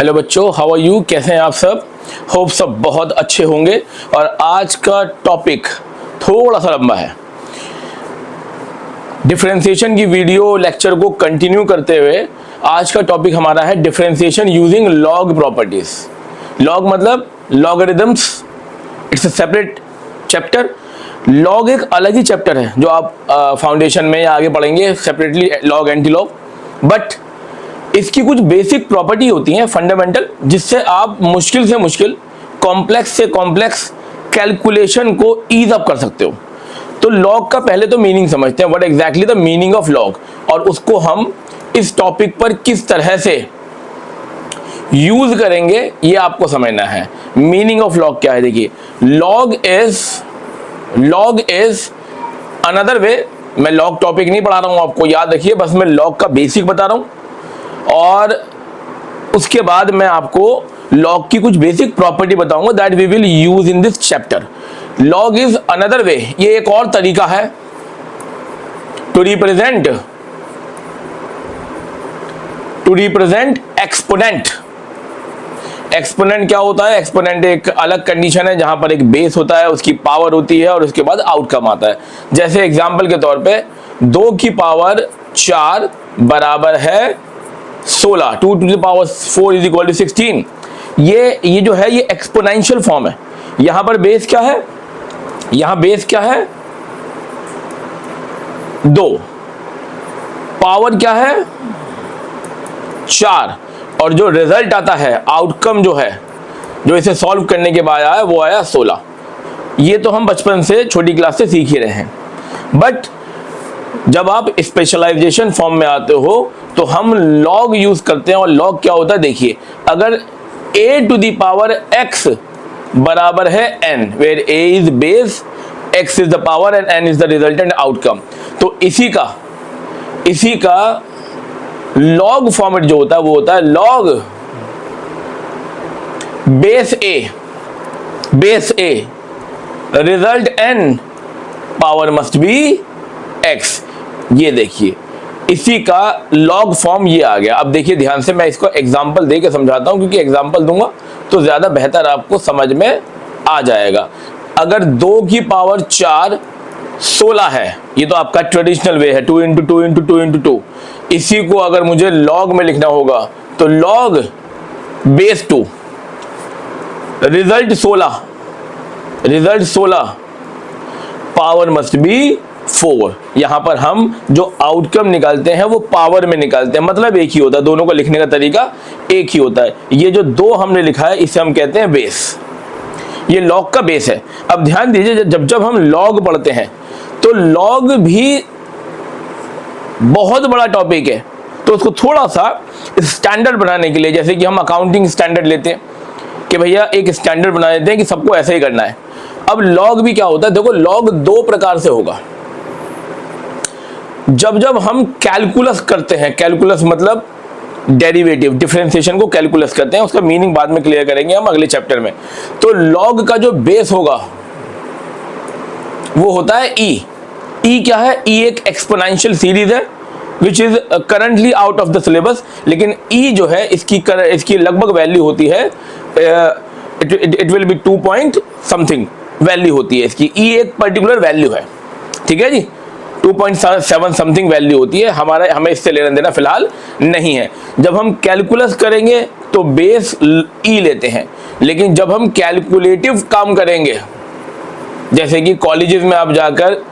Hello बच्चों, how are you? कैसे हैं आप सब? होप सब बहुत अच्छे होंगे। और आज का टॉपिक थोड़ा सा लंबा है। डिफरेंशिएशन की वीडियो लेक्चर को कंटिन्यू करते हुए आज का टॉपिक हमारा है differentiation using log properties. Log मतलब logarithms, it's a separate chapter. Log एक अलग ही चैप्टर है जो आप फाउंडेशन में या आगे पढ़ेंगे separately, log anti log. But इसकी कुछ बेसिक प्रॉपर्टी होती हैं फंडामेंटल, जिससे आप मुश्किल से मुश्किल, कॉम्प्लेक्स से कॉम्प्लेक्स कैलकुलेशन को ईज अप कर सकते हो। तो लॉग का पहले तो मीनिंग समझते हैं, what exactly the meaning of log, और उसको हम इस टॉपिक पर किस तरह से यूज करेंगे ये आपको समझना है। मीनिंग ऑफ लॉग क्या है? देखिए, लॉग इज अनदर वे। मैं लॉग टॉपिक नहीं पढ़ा रहा हूं आपको, याद रखिए, बस मैं लॉग का बेसिक बता रहा हूं और उसके बाद मैं आपको लॉग की कुछ बेसिक प्रॉपर्टी बताऊंगा that we will use in this chapter. Log is another way, ये एक और तरीका है टू रिप्रेजेंट एक्सपोनेंट। एक्सपोनेंट क्या होता है? एक्सपोनेंट एक अलग कंडीशन है जहां पर एक बेस होता है, उसकी पावर होती है और उसके बाद आउटकम आता है। जैसे एग्जांपल के तौर पे 2 की पावर 4 बराबर है 16, 2 to the power 4 is equal to 16। ये जो है ये एक्सपोनेंशियल फॉर्म है। यहां पर बेस क्या है? यहां बेस क्या है? 2, पावर क्या है? 4, और जो रिजल्ट आता है, आउटकम जो है, जो इसे सॉल्व करने के बाद आया, वो आया 16। ये तो हम बचपन से, छोटी क्लास से सीख ही रहे हैं। बट जब आप स्पेशलाइजेशन फॉर्म में आते हो तो हम लॉग यूज करते हैं। और लॉग क्या होता है? देखिए, अगर a to the power x बराबर है n, where a is base, x is the power and n is the resultant outcome, तो इसी का लॉग फॉर्मेट जो होता है वो होता है log base a result n, power must be x। ये देखिए, इसी का लॉग फॉर्म ये आ गया। अब देखिए ध्यान से, मैं इसको एग्जांपल दे के समझाता हूं, क्योंकि एग्जांपल दूंगा तो ज्यादा बेहतर आपको समझ में आ जाएगा। अगर 2 की पावर 4 16 है, ये तो आपका ट्रेडिशनल वे है, 2 into 2 into 2 into 2। इसी को अगर मुझे लॉग में लिखना होगा तो log base 2 result 16 power must be 4। यहां पर हम जो आउटकम निकालते हैं वो पावर में निकालते हैं, मतलब एक ही होता है, दोनों को लिखने का तरीका एक ही होता है। ये जो 2 हमने लिखा है इसे हम कहते हैं बेस, ये लॉग का बेस है। अब ध्यान दीजिए, जब हम लॉग पढ़ते हैं तो लॉग भी बहुत बड़ा टॉपिक है, तो उसको थोड़ा सा स्टैंडर्ड बनाने के लिए, जैसे कि हम अकाउंटिंग स्टैंडर्ड लेते हैं कि भैया एक स्टैंडर्ड बना देते हैं कि सबको ऐसा ही करना है। अब लॉग भी क्या होता है? देखो, लॉग 2 प्रकार से होगा। जब हम कैलकुलस करते हैं, कैलकुलस मतलब डेरिवेटिव, डिफरेंशिएशन को कैलकुलस करते हैं, उसका मीनिंग बाद में क्लियर करेंगे हम अगले चैप्टर में। तो लॉग का जो बेस होगा वो होता है ई। ई क्या है? ई एक एक्सपोनेंशियल सीरीज है which is currently out of the syllabus, लेकिन ई जो है इसकी लगभग वैल्यू होती है, it will be 2 point something value होती है इसकी। ई एक पर्टिकुलर वैल्यू है, ठीक है जी, 2.7 समथिंग वैल्यू होती है। हमें इससे लेना देना फिलहाल नहीं है। जब हम कैलकुलस करेंगे तो बेस ई लेते हैं, लेकिन जब हम कैलकुलेटिव काम करेंगे, जैसे कि कॉलेजेस में आप जाकर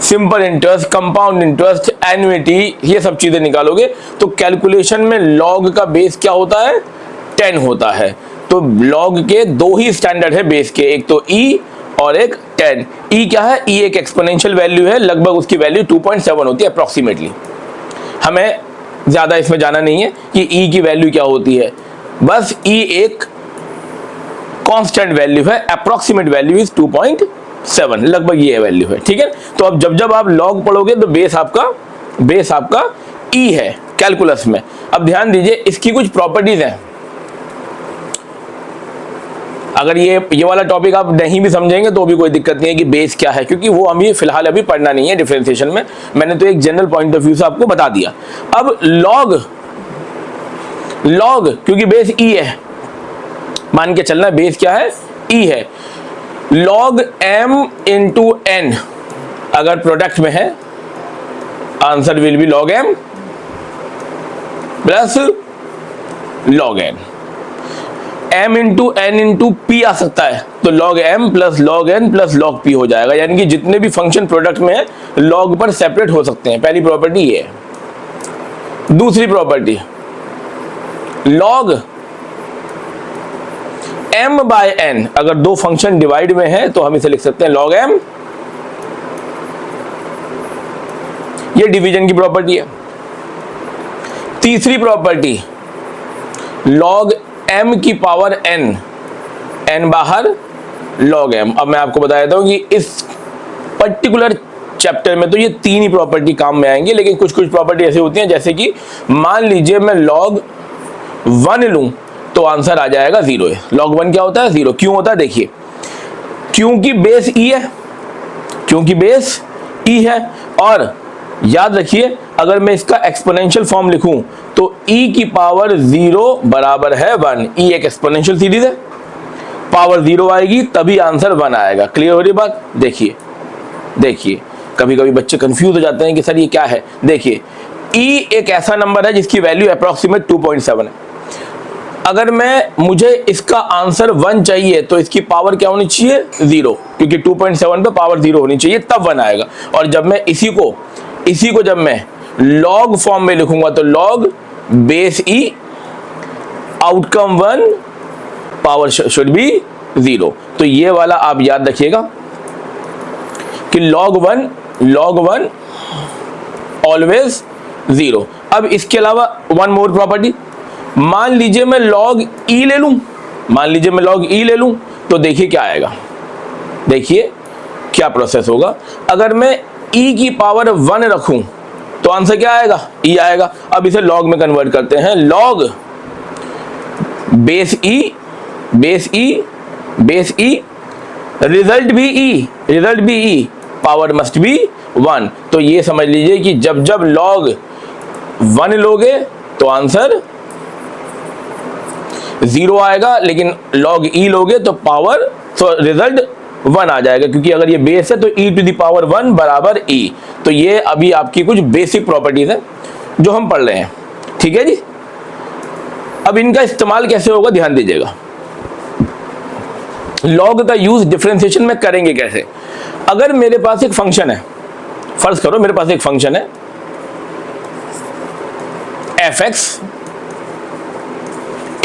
simple interest, compound interest, annuity, ये सब चीजें निकालोगे, तो कैलकुलेशन में लॉग का बेस क्या होता है? 10 होता है। तो लॉग के 2 ही स्टैंडर्ड है बेस के, एक तो ई और एक 10। ई क्या है? ई एक एक्सपोनेंशियल वैल्यू है, लगभग उसकी वैल्यू 2.7 होती है अप्रोक्सीमेटली। हमें ज्यादा इसमें जाना नहीं है कि ई की वैल्यू क्या होती है, बस ई एक कांस्टेंट वैल्यू है, अप्रोक्सीमेट वैल्यू इज 2.7, लगभग ये वैल्यू है, ठीक है। तो अब जब आप लॉग पढ़ोगे तो बेस आपका ई है कैलकुलस में। अब ध्यान दीजिए, इसकी कुछ प्रॉपर्टीज हैं। अगर ये वाला टॉपिक आप नहीं भी समझेंगे तो भी कोई दिक्कत नहीं है कि बेस क्या है, क्योंकि वो हमें फिलहाल अभी पढ़ना नहीं है डिफरेंशिएशन में। मैंने तो एक जनरल पॉइंट ऑफ व्यू से आपको बता दिया। अब लॉग, क्योंकि बेस ई है, मान के चलना बेस क्या है, ई है, लॉग m इंटू n अगर प्रोडक्ट में है, answer will be log m plus log n। m into n into p आ सकता है, तो log m plus log n plus log p हो जाएगा, यानी कि जितने भी फंक्शन प्रोडक्ट में है log पर सेपरेट हो सकते हैं। पहली प्रॉपर्टी ये है। दूसरी property, log m by n, अगर दो फंक्शन डिवाइड में है तो हम इसे लिख सकते हैं log m, ये डिवीजन की प्रॉपर्टी है। तीसरी प्रॉपर्टी, log m की पावर n, n बाहर log m। अब मैं आपको बता देता हूं कि इस पर्टिकुलर चैप्टर में तो ये तीन ही प्रॉपर्टी काम में आएंगे, लेकिन कुछ कुछ प्रॉपर्टी ऐसी होती हैं, जैसे कि मान लीजिए मैं log 1 लूं तो आंसर आ जाएगा 0 है। log 1 क्या होता है, 0। क्यों होता है, देखिए, क्योंकि बेस ई है, क्योंकि बेस ई है। और याद रखिए, अगर मैं इसका एक्सपोनेंशियल फॉर्म लिखूं तो e की पावर 0 बराबर है 1। e एक एक्सपोनेंशियल सीरीज है, पावर 0 आएगी तभी आंसर 1 आएगा। क्लियर हो रही बात? देखिए देखिए, कभी कभी बच्चे कंफ्यूज हो जाते हैं कि सर ये क्या है। देखिए, e एक ऐसा नंबर है जिसकी वैल्यू अप्रॉक्सीमेट 2.7 है। अगर मुझे इसका आंसर 1 चाहिए तो इसकी पावर क्या होनी चाहिए, 0, क्योंकि 2.7 पे पावर 0 होनी चाहिए, तब 1 आएगा। और जब मैं इसी को जब मैं लॉग फॉर्म में लिखूंगा तो log base E outcome 1 power should be 0। तो ये वाला आप याद रखिएगा कि log 1 ऑलवेज 0। अब इसके अलावा वन मोर प्रॉपर्टी, मान लीजिए मैं log e ले लूं, तो देखिए क्या आएगा, देखिए क्या प्रोसेस होगा। अगर मैं e की पावर 1 रखूं तो आंसर क्या आएगा, e आएगा। अब इसे log में कन्वर्ट करते हैं, log बेस ई रिजल्ट भी ई पावर मस्ट बी 1। तो ये समझ लीजिए कि जब log 1 लोगे तो आंसर 0 आएगा, लेकिन log e लोगे तो पावर रिजल्ट 1 आ जाएगा, क्योंकि अगर ये बेस है तो e टू द पावर 1 बराबर e। तो ये अभी आपकी कुछ बेसिक प्रॉपर्टीज है जो हम पढ़ रहे हैं, ठीक है जी। अब इनका इस्तेमाल कैसे होगा ध्यान दीजिएगा। log का यूज डिफरेंशिएशन में करेंगे कैसे। अगर मेरे पास एक फंक्शन है, फर्ज करो मेरे पास एक फंक्शन है fx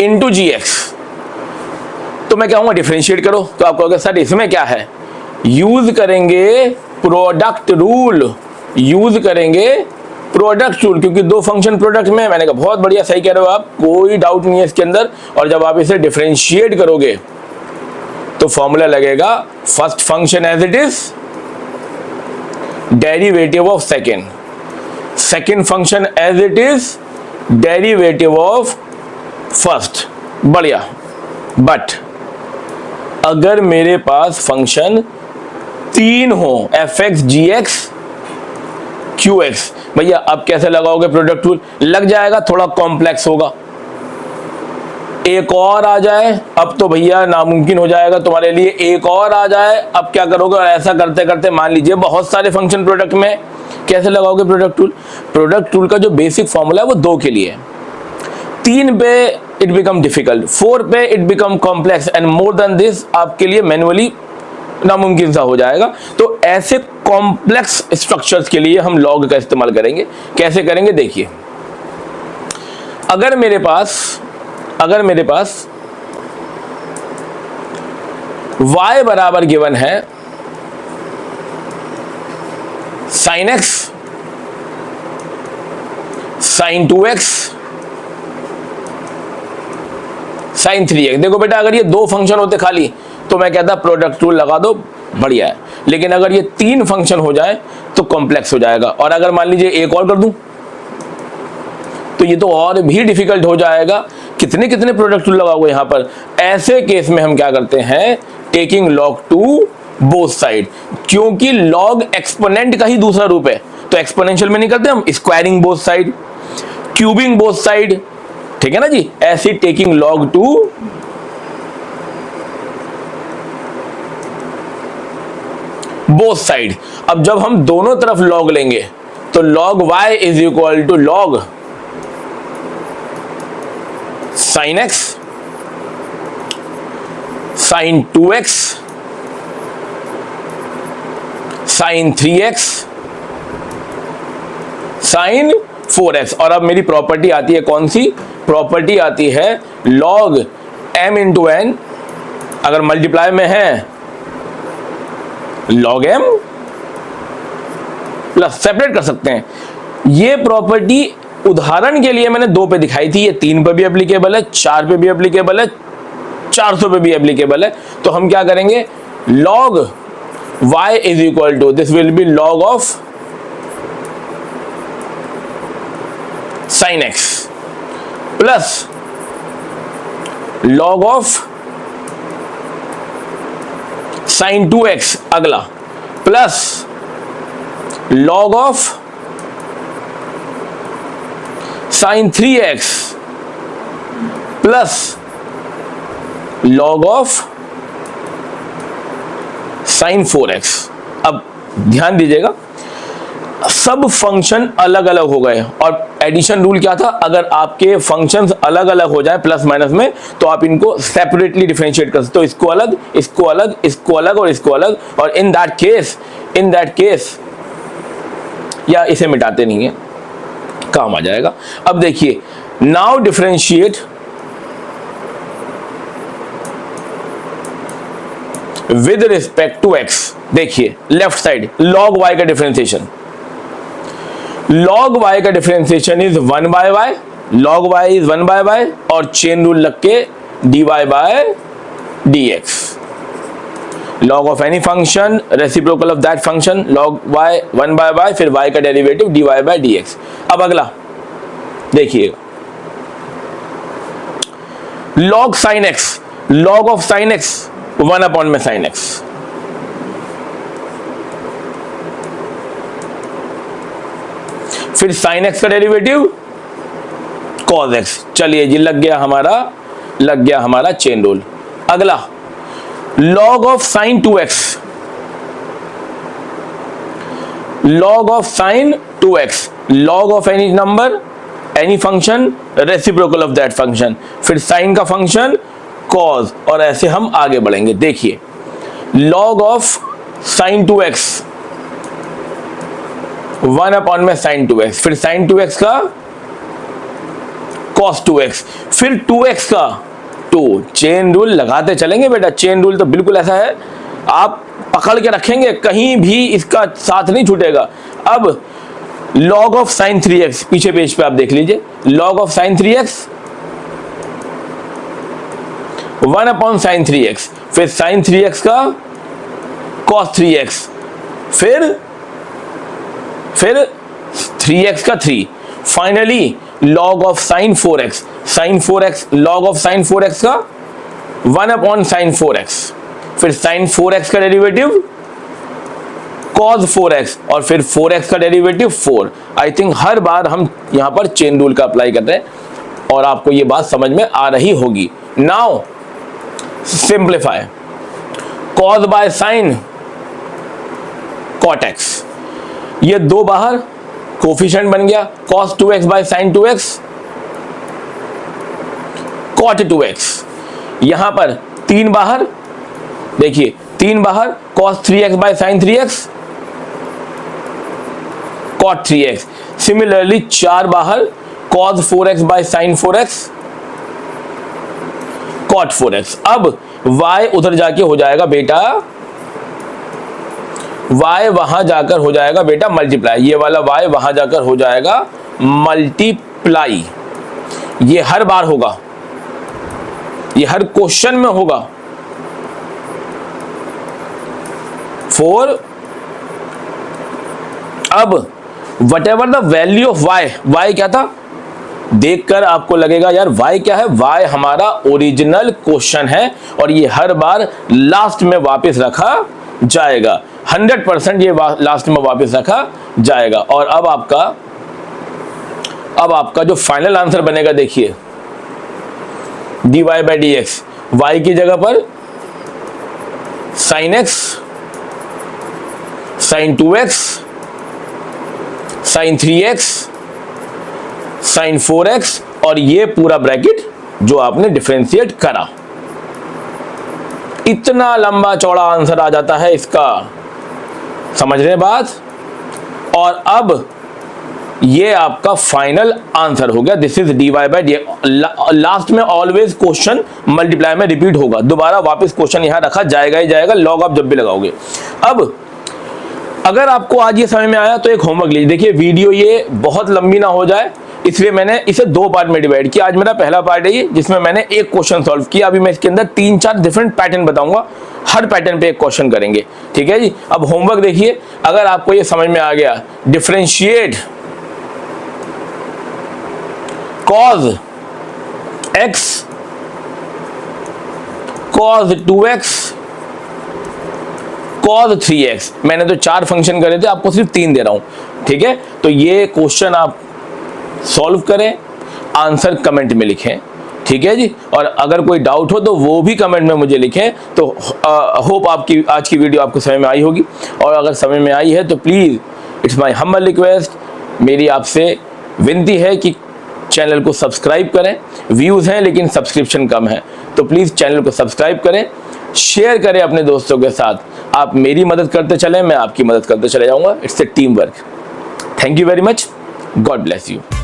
इंटू gx, तो मैं कहूंगा डिफरेंशिएट करो, तो आप कहोगे सर इसमें क्या है, यूज करेंगे प्रोडक्ट रूल, क्योंकि दो फंक्शन प्रोडक्ट में। मैंने कहा बहुत बढ़िया, सही कह रहे हो आप, कोई डाउट नहीं है इसके अंदर। और जब आप इसे डिफरेंशिएट करोगे तो फॉर्मूला लगेगा first function as it is, derivative of second function as it is, derivative of first. बढ़िया। बट अगर मेरे पास फंक्शन 3 हो, fx gx qx, भैया अब कैसे लगाओगे प्रोडक्ट रूल, लग जाएगा, थोड़ा कॉम्प्लेक्स होगा। एक और आ जाए, अब तो भैया नामुमकिन हो जाएगा तुम्हारे लिए, एक और आ जाए, अब क्या करोगे। और ऐसा करते करते मान लीजिए बहुत सारे फंक्शन प्रोडक्ट में, कैसे लगाओगे प्रोडक्ट रूल। प्रोडक्ट रूल का जो बेसिक फॉर्मूला है वो 2 के लिए है, 3 पे इट बिकम डिफिकल्ट, 4 पे it become complex, and more than this आपके लिए मैन्युअली नामुमकिन सा हो जाएगा। तो ऐसे कॉम्प्लेक्स स्ट्रक्चर्स के लिए हम लॉग का इस्तेमाल करेंगे। कैसे करेंगे देखिए, अगर मेरे पास y बराबर गिवन है sin x sin 2x sin 3x। देखो बेटा, अगर ये 2 फंक्शन होते खाली तो मैं कहता प्रोडक्ट रूल लगा दो, बढ़िया है। लेकिन अगर ये 3 फंक्शन हो जाए तो कॉम्प्लेक्स हो जाएगा। और अगर मान लीजिए एक और कर दूं तो ये तो और भी डिफिकल्ट हो जाएगा। कितने प्रोडक्ट रूल लगाओगे यहाँ पर। ऐसे केस में हम क्या करते हैं, taking log to both side, क्योंकि log एक्सपोनेंट का ही दूसरा रूप है। तो एक्सपोनेंशियल में नहीं करते हम, squaring both side, cubing both side, ठीक है ना जी, ऐसी taking log to both side. अब जब हम दोनों तरफ लॉग लेंगे तो log y is equal to log sin x sin 2x sin 3x sin 4x। और अब मेरी प्रॉपर्टी आती है कौन सी? प्रॉपर्टी आती है log m इंटू n, अगर मल्टीप्लाई में है log m प्लस, सेपरेट कर सकते हैं। ये प्रॉपर्टी उदाहरण के लिए मैंने 2 पे दिखाई थी, ये 3 पे भी एप्लीकेबल है, 4 पे भी एप्लीकेबल है, 400 पे भी एप्लीकेबल है। तो हम क्या करेंगे, log y is equal to, this will be log of sin x plus log of sin 2x, अगला plus log of sin 3x plus log of sin 4x। अब ध्यान दीजिएगा, सब फंक्शन अलग अलग हो गए और एडिशन रूल क्या था, अगर आपके फंक्शंस अलग अलग हो जाए प्लस माइनस में तो आप इनको सेपरेटली डिफरेंशिएट कर सकते हो, इसको अलग, इसको अलग, इसको अलग और इसको अलग। और इन दैट केस या इसे मिटाते नहीं है, काम आ जाएगा। अब देखिए, now differentiate with respect to x। देखिए लेफ्ट साइड log y का डिफरेंशिएशन, log y का differentiation is 1 by y, log y is 1 by y और चेन रूल लग के dy by dx। log of any function reciprocal of that function, log y 1 by y, फिर y का derivative dy by dx। अब अगला देखिएगा, log sin x, log of sin x 1 upon में sin x, फिर sin x का derivative cos x। चलिए जी, लग गया हमारा चेन रूल। अगला log of sin 2x, log of sin 2x, log of any number, any function, reciprocal of that function, फिर sin का फंक्शन cos, और ऐसे हम आगे बढ़ेंगे। देखिए log of sin 2x 1 upon में sin 2x, फिर sin 2x का cos 2x, फिर 2x का 2। चेन रूल लगाते चलेंगे बेटा, चेन रूल तो बिल्कुल ऐसा है, आप पकड़ के रखेंगे, कहीं भी इसका साथ नहीं छूटेगा। अब log ऑफ sin 3x, पीछे पेज पे आप देख लीजिए, log of sin 3x 1 upon sin 3x, फिर sin 3x का cos 3x, फिर 3x का 3, finally log of sin 4x, log of sin 4x का 1 अपॉन sin 4x, फिर sin 4x का डेरिवेटिव cos 4x और फिर 4x का डेरिवेटिव 4। आई थिंक हर बार हम यहां पर चेन रूल का अप्लाई कर रहे हैं और आपको ये बात समझ में आ रही होगी। Now simplify, cos by sin cot x, ये 2 बाहर कोफिशिएंट बन गया, cos 2x bye sin 2x cot 2x, यहां पर 3 बाहर, देखिए 3 बाहर, cos 3x by sin 3x cot 3x, similarly 4 बाहर, cos 4x bye sin 4x cot 4x। अब y उधर जाके हो जाएगा बेटा, y वहां जाकर हो जाएगा बेटा मल्टीप्लाई, ये वाला y वहां जाकर हो जाएगा मल्टीप्लाई। ये हर बार होगा, ये हर क्वेश्चन में होगा। 4, अब what ever the value of y क्या था, देखकर आपको लगेगा यार y क्या है, y हमारा ओरिजिनल क्वेश्चन है और ये हर बार लास्ट में वापस रखा जाएगा, 100% ये लास्ट में वापस रखा जाएगा। और अब आपका जो फाइनल आंसर बनेगा, देखिए dy by d x, y की जगह पर sine x, sine 2x, sine 3x, sine 4x, और ये पूरा ब्रैकेट जो आपने डिफरेंशिएट करा। इतना लंबा चौड़ा आंसर आ जाता है इसका, समझ रहे हैं बात। और अब ये आपका फाइनल आंसर हो गया। This is dy by D. Last में ऑलवेज क्वेश्चन मल्टीप्लाई में रिपीट होगा, दोबारा वापस क्वेश्चन यहां रखा जाएगा ही जाएगा, लॉग आप जब भी लगाओगे। अब अगर आपको आज ये समझ में आया तो एक होमवर्क लीजिए। देखिए वीडियो ये बहुत लंबी ना हो जाए, इसलिए मैंने इसे 2 पार्ट में डिवाइड किया। आज मेरा पहला पार्ट है ये, जिसमें मैंने एक क्वेश्चन सॉल्व किया। अभी मैं इसके अंदर 3-4 डिफरेंट पैटर्न बताऊंगा, हर पैटर्न पे एक क्वेश्चन करेंगे, ठीक है जी। अब होमवर्क देखिए, अगर आपको ये समझ में आ गया, differentiate cos x, cos 2x, cos 3x, मैंने तो 4 फंक्शन करे थे, आपको सिर्फ 3 दे रहा हूं, ठीक है। तो ये क्वेश्चन आप सॉल्व करें, आंसर कमेंट में लिखें, ठीक है जी। और अगर कोई डाउट हो तो वो भी कमेंट में मुझे लिखें। तो होप आपकी आज की वीडियो आपको समझ में आई होगी, और अगर समझ में आई है तो please it's my humble request, मेरी आपसे विनती है कि चैनल को सब्सक्राइब करें। व्यूज़ हैं लेकिन सब्सक्रिप्शन कम है, तो प्लीज़ चैनल को सब्सक्राइब करें, शेयर करें अपने दोस्तों के साथ। आप मेरी मदद करते चलें, मैं आपकी मदद करते चले जाऊँगा। It's a team work. Thank you very much, God bless you.